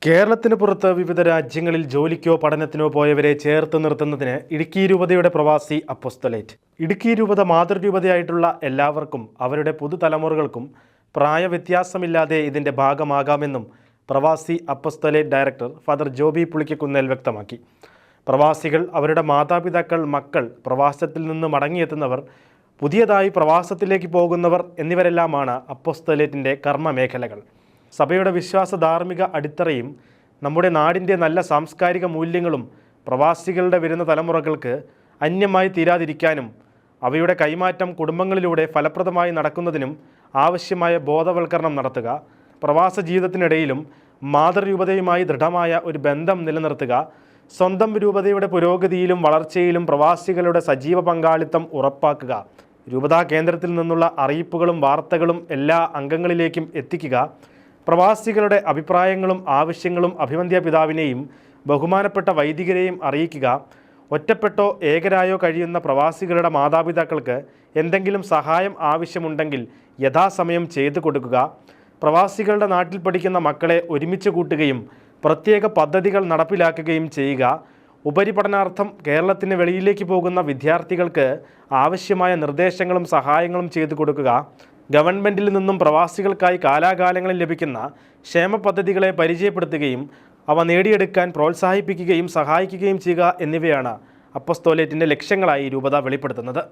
കേരളത്തിന് പുറത്ത് വിവിധ രാജ്യങ്ങളിൽ ജോലിക്കോ പഠനത്തിനോ പോയവരെ ചേർത്ത് നിർത്തുന്നതിന് ഇടുക്കി രൂപതയുടെ പ്രവാസി അപ്പോസ്തലേറ്റ്. ഇടുക്കി രൂപത മാതൃരൂപതയായിട്ടുള്ള എല്ലാവർക്കും അവരുടെ പുതുതലമുറകൾക്കും പ്രായവ്യത്യാസമില്ലാതെ ഇതിൻ്റെ ഭാഗമാകാമെന്നും പ്രവാസി apostolate director father Joby Pulikkakunnel വ്യക്തമാക്കി. പ്രവാസികൾ, അവരുടെ മാതാപിതാക്കൾ, മക്കൾ, പ്രവാസത്തിൽ നിന്ന് മടങ്ങിയെത്തുന്നവർ, പുതിയതായി പ്രവാസത്തിലേക്ക് പോകുന്നവർ എന്നിവരെല്ലാമാണ് അപ്പോസ്തലേറ്റിൻ്റെ കർമ്മമേഖലകൾ. സഭയുടെ വിശ്വാസ ധാർമ്മിക അടിത്തറയും നമ്മുടെ നാടിൻ്റെ നല്ല സാംസ്കാരിക മൂല്യങ്ങളും പ്രവാസികളുടെ വരുന്ന തലമുറകൾക്ക് അന്യമായി തീരാതിരിക്കാനും അവയുടെ കൈമാറ്റം കുടുംബങ്ങളിലൂടെ ഫലപ്രദമായി നടക്കുന്നതിനും ആവശ്യമായ ബോധവൽക്കരണം നടത്തുക, പ്രവാസ ജീവിതത്തിനിടയിലും മാതൃരൂപതയുമായി ദൃഢമായ ഒരു ബന്ധം നിലനിർത്തുക, സ്വന്തം രൂപതയുടെ പുരോഗതിയിലും വളർച്ചയിലും പ്രവാസികളുടെ സജീവ പങ്കാളിത്തം ഉറപ്പാക്കുക, രൂപതാ കേന്ദ്രത്തിൽ നിന്നുള്ള അറിയിപ്പുകളും വാർത്തകളും എല്ലാ അംഗങ്ങളിലേക്കും എത്തിക്കുക, പ്രവാസികളുടെ അഭിപ്രായങ്ങളും ആവശ്യങ്ങളും അഭിവന്ദ്യ പിതാവിനെയും ബഹുമാനപ്പെട്ട വൈദികരെയും അറിയിക്കുക, ഒറ്റപ്പെട്ടോ ഏകരായോ കഴിയുന്ന പ്രവാസികളുടെ മാതാപിതാക്കൾക്ക് എന്തെങ്കിലും സഹായം ആവശ്യമുണ്ടെങ്കിൽ യഥാസമയം ചെയ്തു കൊടുക്കുക, പ്രവാസികളുടെ നാട്ടിൽ പഠിക്കുന്ന മക്കളെ ഒരുമിച്ച് കൂട്ടുകയും പ്രത്യേക പദ്ധതികൾ നടപ്പിലാക്കുകയും ചെയ്യുക, ഉപരിപഠനാർത്ഥം കേരളത്തിന് വെളിയിലേക്ക് പോകുന്ന വിദ്യാർത്ഥികൾക്ക് ആവശ്യമായ നിർദ്ദേശങ്ങളും സഹായങ്ങളും ചെയ്തു കൊടുക്കുക, ഗവൺമെൻറ്റിൽ നിന്നും പ്രവാസികൾക്കായി കാലാകാലങ്ങളിൽ ലഭിക്കുന്ന ക്ഷേമ പദ്ധതികളെ പരിചയപ്പെടുത്തുകയും അവ നേടിയെടുക്കാൻ പ്രോത്സാഹിപ്പിക്കുകയും സഹായിക്കുകയും ചെയ്യുക എന്നിവയാണ് അപ്പോസ്തോലേറ്റിൻ്റെ ലക്ഷ്യങ്ങളായി രൂപത വെളിപ്പെടുത്തുന്നത്.